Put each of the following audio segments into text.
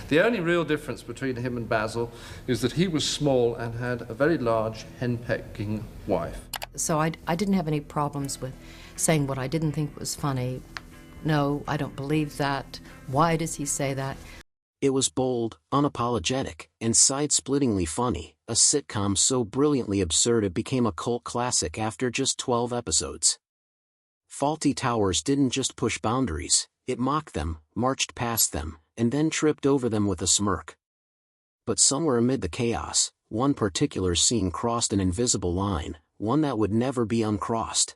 The only real difference between him and Basil is that he was small and had a very large henpecking wife. So I didn't have any problems with saying what I didn't think was funny. No, I don't believe that. Why does he say that? It was bold, unapologetic, and side-splittingly funny, a sitcom so brilliantly absurd it became a cult classic after just 12 episodes. Fawlty Towers didn't just push boundaries, it mocked them, marched past them, and then tripped over them with a smirk. But somewhere amid the chaos, one particular scene crossed an invisible line, one that would never be uncrossed.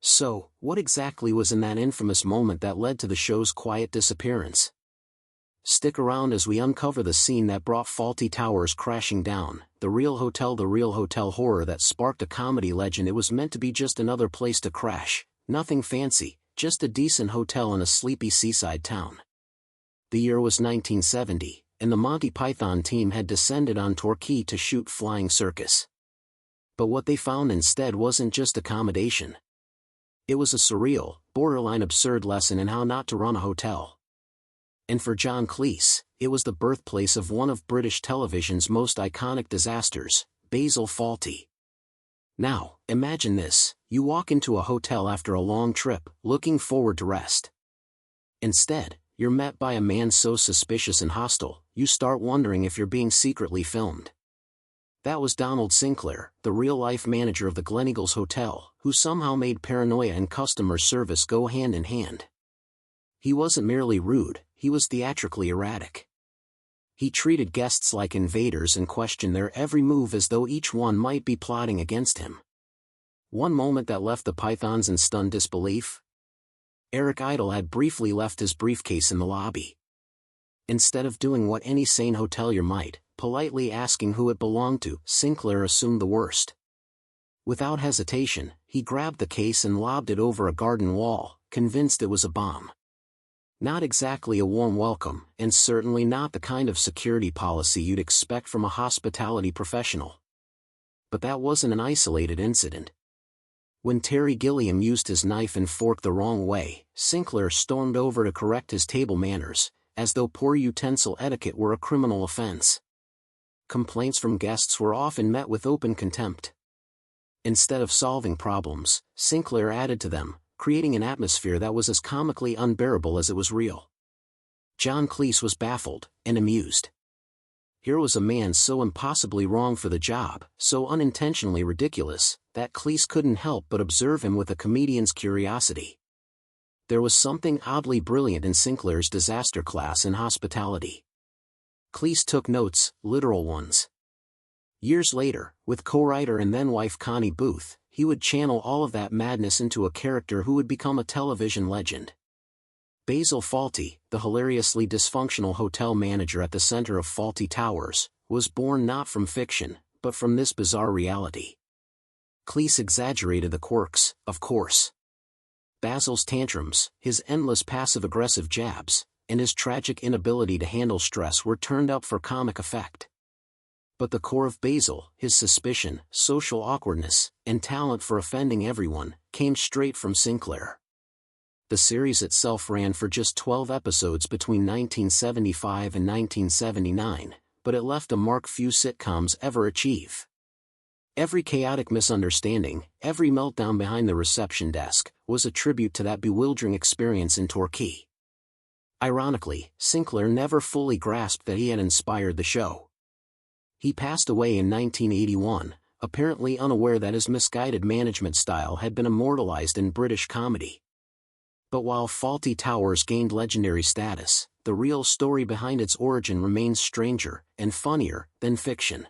So, what exactly was in that infamous moment that led to the show's quiet disappearance? Stick around as we uncover the scene that brought Fawlty Towers crashing down, the real hotel horror that sparked a comedy legend. It was meant to be just another place to crash, nothing fancy, just a decent hotel in a sleepy seaside town. The year was 1970, and the Monty Python team had descended on Torquay to shoot Flying Circus. But what they found instead wasn't just accommodation. It was a surreal, borderline absurd lesson in how not to run a hotel. And for John Cleese, it was the birthplace of one of British television's most iconic disasters, Basil Fawlty. Now, imagine this, you walk into a hotel after a long trip, looking forward to rest. Instead, you're met by a man so suspicious and hostile, you start wondering if you're being secretly filmed. That was Donald Sinclair, the real-life manager of the Gleneagles Hotel, who somehow made paranoia and customer service go hand in hand. He wasn't merely rude, he was theatrically erratic. He treated guests like invaders and questioned their every move as though each one might be plotting against him. One moment that left the Pythons in stunned disbelief. Eric Idle had briefly left his briefcase in the lobby. Instead of doing what any sane hotelier might, politely asking who it belonged to, Sinclair assumed the worst. Without hesitation, he grabbed the case and lobbed it over a garden wall, convinced it was a bomb. Not exactly a warm welcome, and certainly not the kind of security policy you'd expect from a hospitality professional. But that wasn't an isolated incident. When Terry Gilliam used his knife and fork the wrong way, Sinclair stormed over to correct his table manners, as though poor utensil etiquette were a criminal offense. Complaints from guests were often met with open contempt. Instead of solving problems, Sinclair added to them, creating an atmosphere that was as comically unbearable as it was real. John Cleese was baffled, and amused. Here was a man so impossibly wrong for the job, so unintentionally ridiculous, that Cleese couldn't help but observe him with a comedian's curiosity. There was something oddly brilliant in Sinclair's disaster class in hospitality. Cleese took notes, literal ones. Years later, with co-writer and then-wife Connie Booth, he would channel all of that madness into a character who would become a television legend. Basil Fawlty, the hilariously dysfunctional hotel manager at the center of Fawlty Towers, was born not from fiction, but from this bizarre reality. Cleese exaggerated the quirks, of course. Basil's tantrums, his endless passive-aggressive jabs, and his tragic inability to handle stress were turned up for comic effect. But the core of Basil, his suspicion, social awkwardness, and talent for offending everyone, came straight from Sinclair. The series itself ran for just 12 episodes between 1975 and 1979, but it left a mark few sitcoms ever achieve. Every chaotic misunderstanding, every meltdown behind the reception desk, was a tribute to that bewildering experience in Torquay. Ironically, Sinclair never fully grasped that he had inspired the show. He passed away in 1981, apparently unaware that his misguided management style had been immortalized in British comedy. But while Fawlty Towers gained legendary status, the real story behind its origin remains stranger and funnier than fiction.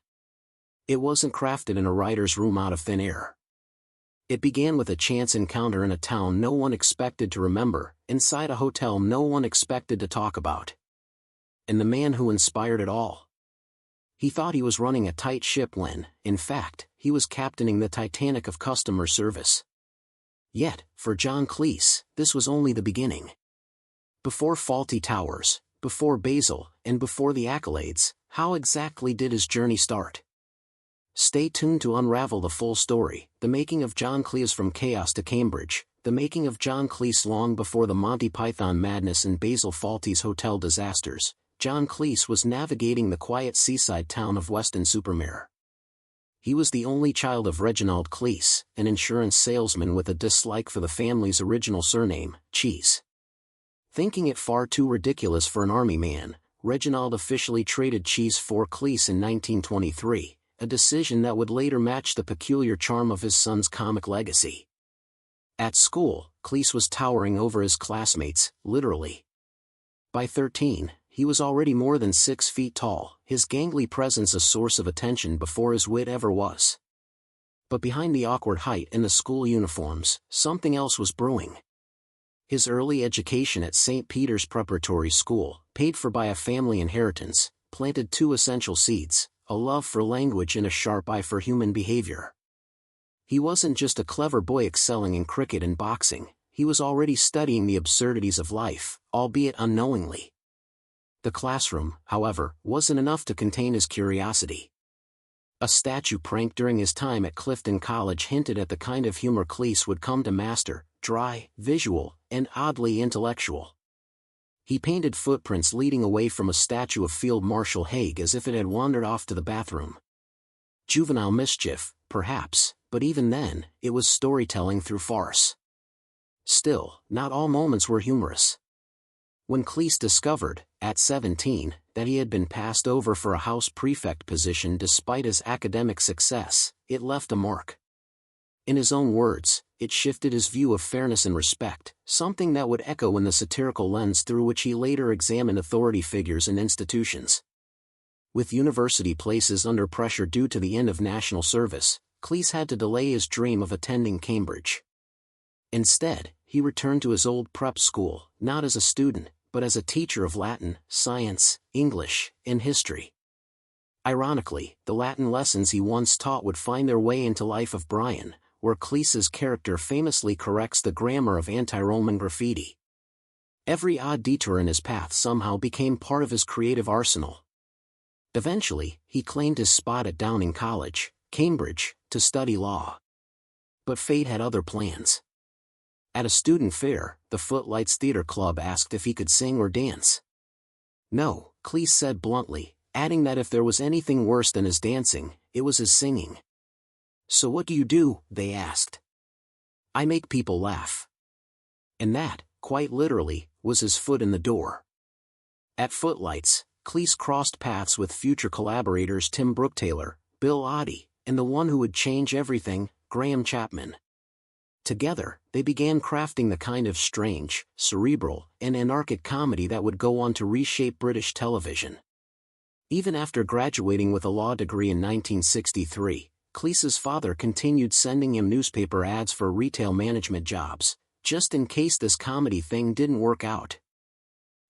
It wasn't crafted in a writer's room out of thin air. It began with a chance encounter in a town no one expected to remember, inside a hotel no one expected to talk about. And the man who inspired it all? He thought he was running a tight ship when, in fact, he was captaining the Titanic of customer service. Yet, for John Cleese, this was only the beginning. Before Fawlty Towers, before Basil, and before the accolades, how exactly did his journey start? Stay tuned to unravel the full story, the making of John Cleese from chaos to Cambridge, the making of John Cleese long before the Monty Python madness and Basil Fawlty's hotel disasters, John Cleese was navigating the quiet seaside town of Weston-super-Mare. He was the only child of Reginald Cleese, an insurance salesman with a dislike for the family's original surname, Cheese. Thinking it far too ridiculous for an army man, Reginald officially traded Cheese for Cleese in 1923, a decision that would later match the peculiar charm of his son's comic legacy. At school, Cleese was towering over his classmates, literally. By 13, he was already more than 6 feet tall, his gangly presence a source of attention before his wit ever was. But behind the awkward height and the school uniforms, something else was brewing. His early education at St. Peter's Preparatory School, paid for by a family inheritance, planted 2 essential seeds, a love for language and a sharp eye for human behavior. He wasn't just a clever boy excelling in cricket and boxing, he was already studying the absurdities of life, albeit unknowingly. The classroom, however, wasn't enough to contain his curiosity. A statue prank during his time at Clifton College hinted at the kind of humor Cleese would come to master, dry, visual, and oddly intellectual. He painted footprints leading away from a statue of Field Marshal Haig as if it had wandered off to the bathroom. Juvenile mischief, perhaps, but even then, it was storytelling through farce. Still, not all moments were humorous. When Cleese discovered, at 17, that he had been passed over for a house prefect position despite his academic success, it left a mark. In his own words, it shifted his view of fairness and respect, something that would echo in the satirical lens through which he later examined authority figures and institutions. With university places under pressure due to the end of national service, Cleese had to delay his dream of attending Cambridge. Instead, he returned to his old prep school, not as a student, but as a teacher of Latin, science, English, and history. Ironically, the Latin lessons he once taught would find their way into Life of Brian, where Cleese's character famously corrects the grammar of anti-Roman graffiti. Every odd detour in his path somehow became part of his creative arsenal. Eventually, he claimed his spot at Downing College, Cambridge, to study law. But fate had other plans. At a student fair, the Footlights Theatre Club asked if he could sing or dance. No, Cleese said bluntly, adding that if there was anything worse than his dancing, it was his singing. "So what do you do?" they asked. "I make people laugh." And that, quite literally, was his foot in the door. At Footlights, Cleese crossed paths with future collaborators Tim Brooktaylor, Bill Oddie, and the one who would change everything, Graham Chapman. Together, they began crafting the kind of strange, cerebral, and anarchic comedy that would go on to reshape British television. Even after graduating with a law degree in 1963, Cleese's father continued sending him newspaper ads for retail management jobs, just in case this comedy thing didn't work out.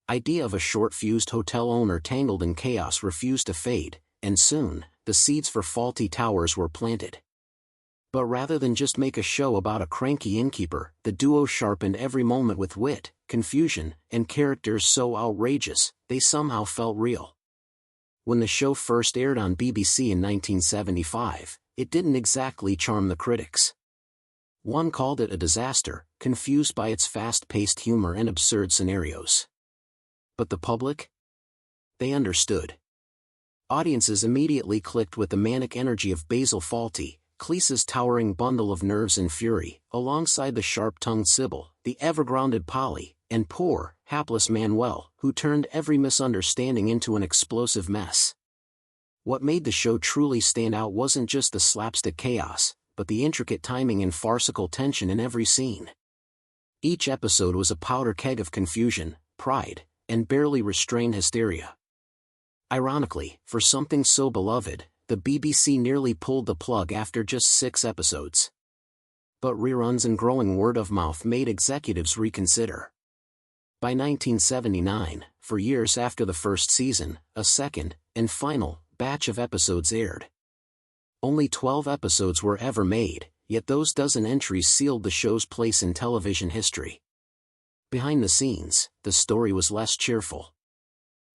Idea of a short-fused hotel owner tangled in chaos refused to fade, and soon, the seeds for Fawlty Towers were planted. But rather than just make a show about a cranky innkeeper, the duo sharpened every moment with wit, confusion, and characters so outrageous, they somehow felt real. When the show first aired on BBC in 1975, it didn't exactly charm the critics. One called it a disaster, confused by its fast-paced humor and absurd scenarios. But the public? They understood. Audiences immediately clicked with the manic energy of Basil Fawlty, Cleese's towering bundle of nerves and fury, alongside the sharp-tongued Sybil, the ever-grounded Polly, and poor, hapless Manuel, who turned every misunderstanding into an explosive mess. What made the show truly stand out wasn't just the slapstick chaos, but the intricate timing and farcical tension in every scene. Each episode was a powder keg of confusion, pride, and barely restrained hysteria. Ironically, for something so beloved, the BBC nearly pulled the plug after just 6 episodes. But reruns and growing word of mouth made executives reconsider. By 1979, for years after the first season, a second, and final, batch of episodes aired. Only 12 episodes were ever made, yet those dozen entries sealed the show's place in television history. Behind the scenes, the story was less cheerful.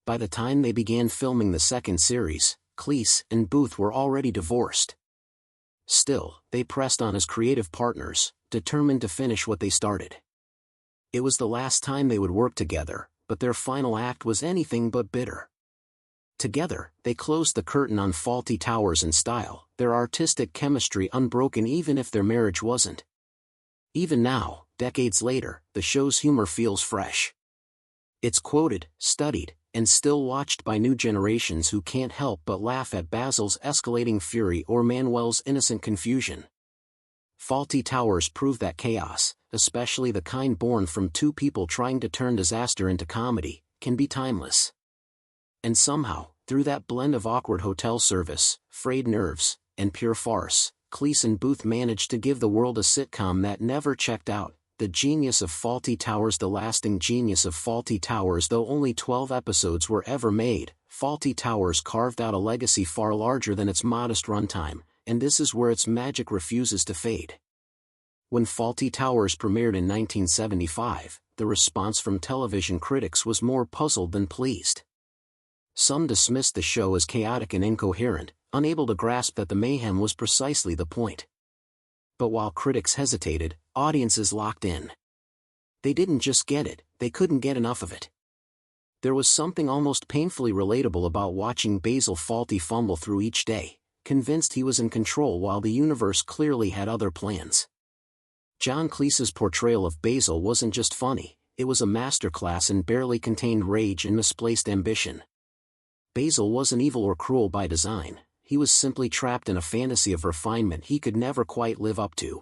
By the time they began filming the second series, Cleese and Booth were already divorced. Still, they pressed on as creative partners, determined to finish what they started. It was the last time they would work together, but their final act was anything but bitter. Together, they closed the curtain on Fawlty Towers in style, their artistic chemistry unbroken even if their marriage wasn't. Even now, decades later, the show's humor feels fresh. It's quoted, studied, and still watched by new generations who can't help but laugh at Basil's escalating fury or Manuel's innocent confusion. Fawlty Towers prove that chaos, especially the kind born from two people trying to turn disaster into comedy, can be timeless. And somehow, through that blend of awkward hotel service, frayed nerves, and pure farce, Cleese and Booth managed to give the world a sitcom that never checked out. The genius of Fawlty Towers. The lasting genius of Fawlty Towers. Though only 12 episodes were ever made, Fawlty Towers carved out a legacy far larger than its modest runtime, and this is where its magic refuses to fade. When Fawlty Towers premiered in 1975, the response from television critics was more puzzled than pleased. Some dismissed the show as chaotic and incoherent, unable to grasp that the mayhem was precisely the point. But while critics hesitated, audiences locked in. They didn't just get it, they couldn't get enough of it. There was something almost painfully relatable about watching Basil Fawlty fumble through each day, convinced he was in control while the universe clearly had other plans. John Cleese's portrayal of Basil wasn't just funny, it was a masterclass in barely contained rage and misplaced ambition. Basil wasn't evil or cruel by design, he was simply trapped in a fantasy of refinement he could never quite live up to.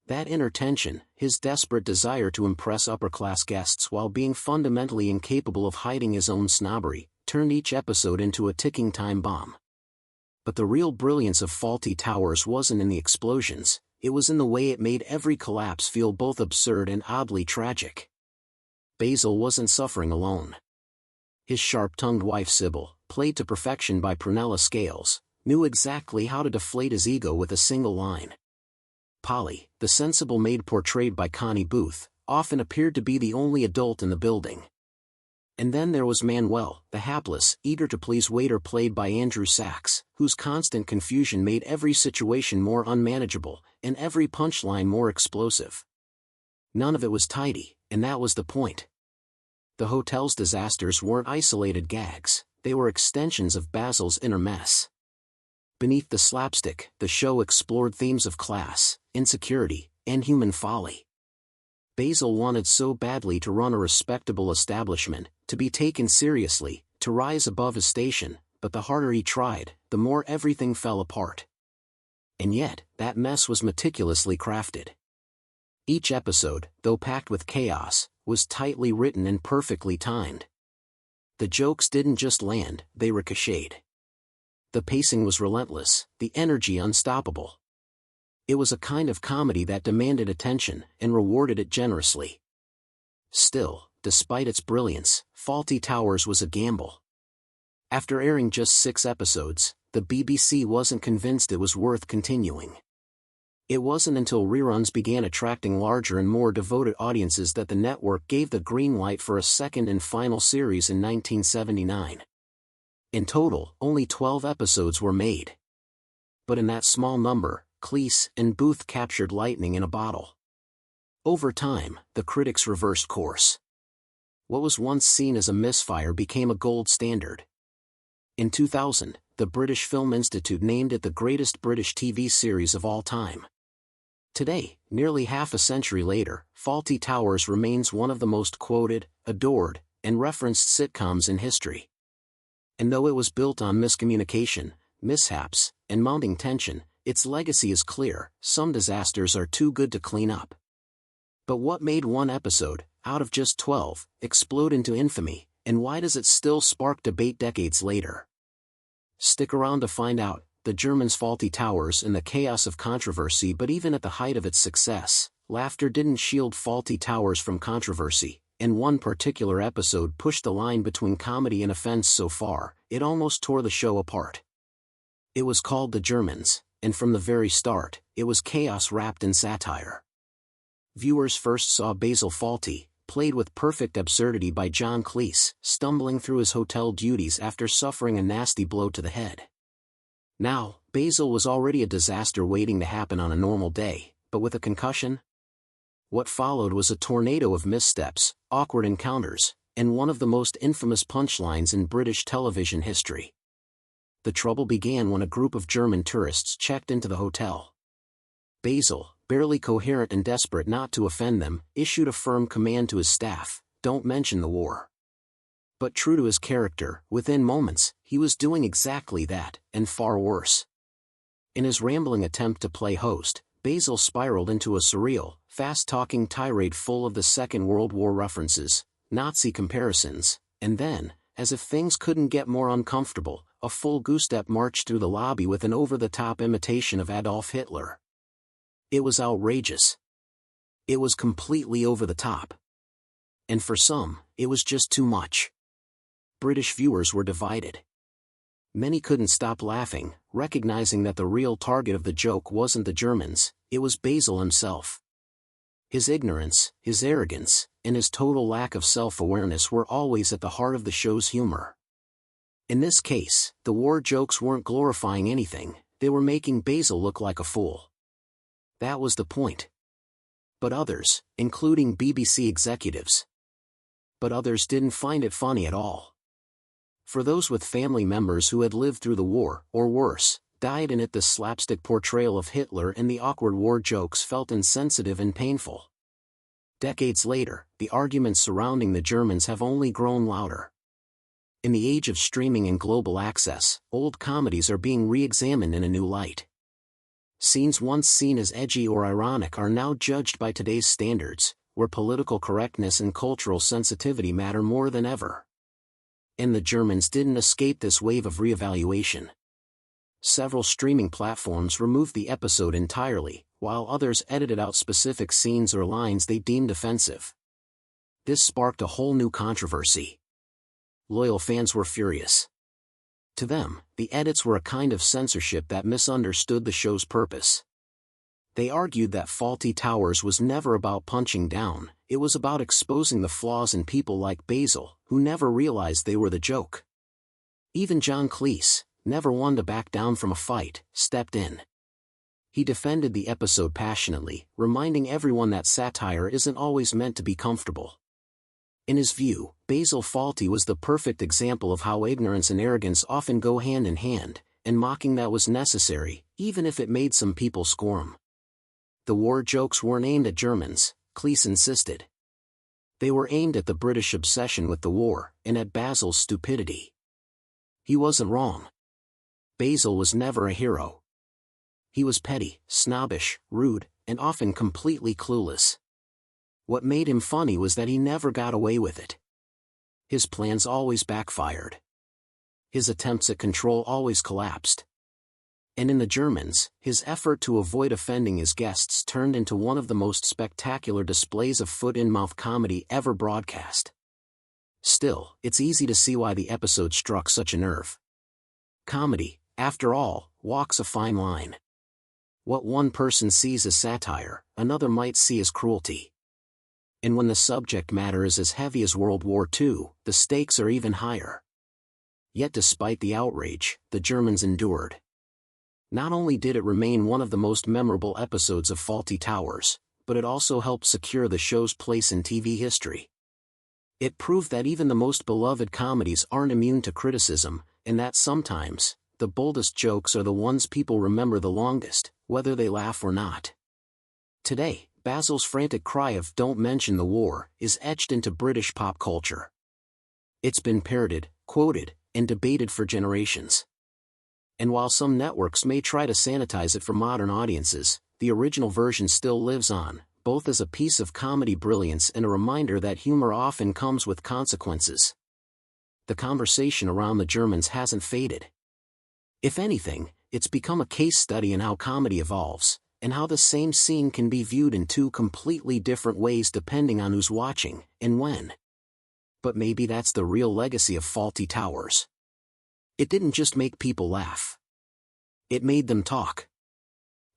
That inner tension, his desperate desire to impress upper-class guests while being fundamentally incapable of hiding his own snobbery, turned each episode into a ticking time bomb. But the real brilliance of Fawlty Towers wasn't in the explosions, it was in the way it made every collapse feel both absurd and oddly tragic. Basil wasn't suffering alone. His sharp-tongued wife Sybil, played to perfection by Prunella Scales, knew exactly how to deflate his ego with a single line. Polly, the sensible maid portrayed by Connie Booth, often appeared to be the only adult in the building. And then there was Manuel, the hapless, eager-to-please waiter played by Andrew Sachs, whose constant confusion made every situation more unmanageable, and every punchline more explosive. None of it was tidy, and that was the point. The hotel's disasters weren't isolated gags, they were extensions of Basil's inner mess. Beneath the slapstick, the show explored themes of class, insecurity, and human folly. Basil wanted so badly to run a respectable establishment, to be taken seriously, to rise above his station, but the harder he tried, the more everything fell apart. And yet, that mess was meticulously crafted. Each episode, though packed with chaos, was tightly written and perfectly timed. The jokes didn't just land, they ricocheted. The pacing was relentless, the energy unstoppable. It was a kind of comedy that demanded attention and rewarded it generously. Still, despite its brilliance, Fawlty Towers was a gamble. After airing just 6 episodes, the BBC wasn't convinced it was worth continuing. It wasn't until reruns began attracting larger and more devoted audiences that the network gave the green light for a second and final series in 1979. In total, only 12 episodes were made. But in that small number, Cleese and Booth captured lightning in a bottle. Over time, the critics reversed course. What was once seen as a misfire became a gold standard. In 2000, the British Film Institute named it the greatest British TV series of all time. Today, nearly half a century later, Fawlty Towers remains one of the most quoted, adored, and referenced sitcoms in history. And though it was built on miscommunication, mishaps, and mounting tension, its legacy is clear: some disasters are too good to clean up. But what made one episode, out of just 12, explode into infamy, and why does it still spark debate decades later? Stick around to find out. The Germans' Fawlty Towers and the chaos of controversy. But even at the height of its success, laughter didn't shield Fawlty Towers from controversy, and one particular episode pushed the line between comedy and offense so far, it almost tore the show apart. It was called The Germans, and from the very start, it was chaos wrapped in satire. Viewers first saw Basil Fawlty, played with perfect absurdity by John Cleese, stumbling through his hotel duties after suffering a nasty blow to the head. Now, Basil was already a disaster waiting to happen on a normal day, but with a concussion? What followed was a tornado of missteps, awkward encounters, and one of the most infamous punchlines in British television history. The trouble began when a group of German tourists checked into the hotel. Basil, barely coherent and desperate not to offend them, issued a firm command to his staff, "Don't mention the war." But true to his character, within moments, he was doing exactly that, and far worse. In his rambling attempt to play host, Basil spiraled into a surreal, fast-talking tirade full of the Second World War references, Nazi comparisons, and then, as if things couldn't get more uncomfortable, a full goose-step march through the lobby with an over-the-top imitation of Adolf Hitler. It was outrageous. It was completely over the top. And for some, it was just too much. British viewers were divided. Many couldn't stop laughing, recognizing that the real target of the joke wasn't the Germans, it was Basil himself. His ignorance, his arrogance, and his total lack of self-awareness were always at the heart of the show's humor. In this case, the war jokes weren't glorifying anything, they were making Basil look like a fool. That was the point. But others, including BBC executives, didn't find it funny at all. For those with family members who had lived through the war, or worse, died in it, the slapstick portrayal of Hitler and the awkward war jokes felt insensitive and painful. Decades later, the arguments surrounding the Germans have only grown louder. In the age of streaming and global access, old comedies are being re-examined in a new light. Scenes once seen as edgy or ironic are now judged by today's standards, where political correctness and cultural sensitivity matter more than ever. And the Germans didn't escape this wave of reevaluation. Several streaming platforms removed the episode entirely, while others edited out specific scenes or lines they deemed offensive. This sparked a whole new controversy. Loyal fans were furious. To them, the edits were a kind of censorship that misunderstood the show's purpose. They argued that Fawlty Towers was never about punching down, it was about exposing the flaws in people like Basil, who never realized they were the joke. Even John Cleese, never one to back down from a fight, stepped in. He defended the episode passionately, reminding everyone that satire isn't always meant to be comfortable. In his view, Basil Fawlty was the perfect example of how ignorance and arrogance often go hand in hand, and mocking that was necessary, even if it made some people squirm. The war jokes weren't aimed at Germans, Cleese insisted. They were aimed at the British obsession with the war, and at Basil's stupidity. He wasn't wrong. Basil was never a hero. He was petty, snobbish, rude, and often completely clueless. What made him funny was that he never got away with it. His plans always backfired. His attempts at control always collapsed. And in the Germans, his effort to avoid offending his guests turned into one of the most spectacular displays of foot-in-mouth comedy ever broadcast. Still, it's easy to see why the episode struck such a nerve. Comedy, after all, walks a fine line. What one person sees as satire, another might see as cruelty. And when the subject matter is as heavy as World War II, the stakes are even higher. Yet despite the outrage, the Germans endured. Not only did it remain one of the most memorable episodes of Fawlty Towers, but it also helped secure the show's place in TV history. It proved that even the most beloved comedies aren't immune to criticism, and that sometimes, the boldest jokes are the ones people remember the longest, whether they laugh or not. Today, Basil's frantic cry of "Don't mention the war" is etched into British pop culture. It's been parroted, quoted, and debated for generations. And while some networks may try to sanitize it for modern audiences, the original version still lives on, both as a piece of comedy brilliance and a reminder that humor often comes with consequences. The conversation around the Germans hasn't faded. If anything, it's become a case study in how comedy evolves, and how the same scene can be viewed in two completely different ways depending on who's watching, and when. But maybe that's the real legacy of Fawlty Towers. It didn't just make people laugh. It made them talk.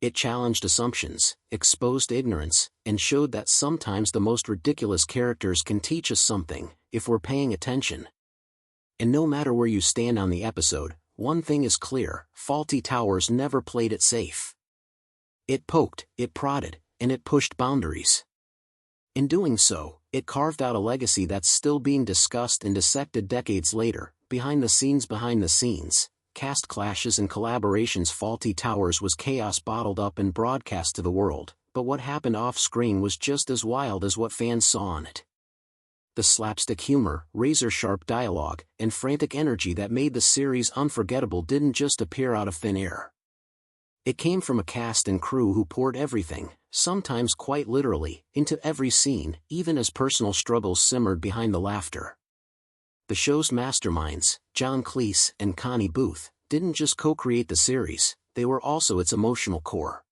It challenged assumptions, exposed ignorance, and showed that sometimes the most ridiculous characters can teach us something, if we're paying attention. And no matter where you stand on the episode, one thing is clear: Fawlty Towers never played it safe. It poked, it prodded, and it pushed boundaries. In doing so, it carved out a legacy that's still being discussed and dissected decades later. Behind the scenes, cast clashes and collaborations. Fawlty Towers was chaos bottled up and broadcast to the world, but what happened off-screen was just as wild as what fans saw on it. The slapstick humor, razor-sharp dialogue, and frantic energy that made the series unforgettable didn't just appear out of thin air. It came from a cast and crew who poured everything, sometimes quite literally, into every scene, even as personal struggles simmered behind the laughter. The show's masterminds, John Cleese and Connie Booth, didn't just co-create the series, they were also its emotional core.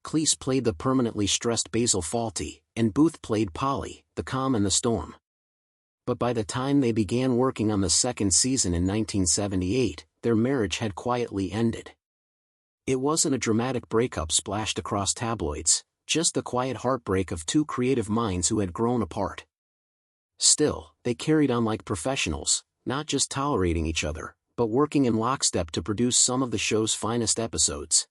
Cleese played the permanently stressed Basil Fawlty, and Booth played Polly, the calm and the storm. But by the time they began working on the second season in 1978, their marriage had quietly ended. It wasn't a dramatic breakup splashed across tabloids, just the quiet heartbreak of two creative minds who had grown apart. Still, they carried on like professionals, not just tolerating each other, but working in lockstep to produce some of the show's finest episodes.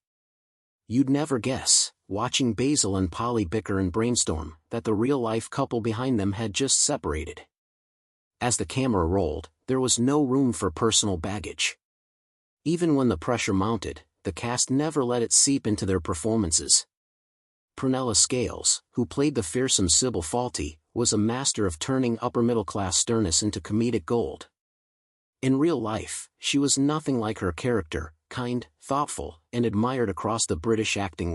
You'd never guess, watching Basil and Polly bicker and brainstorm, that the real-life couple behind them had just separated. As the camera rolled, there was no room for personal baggage. Even when the pressure mounted, the cast never let it seep into their performances. Prunella Scales, who played the fearsome Sybil Fawlty, was a master of turning upper-middle-class sternness into comedic gold. In real life, she was nothing like her character, kind, thoughtful, and admired across the British acting world.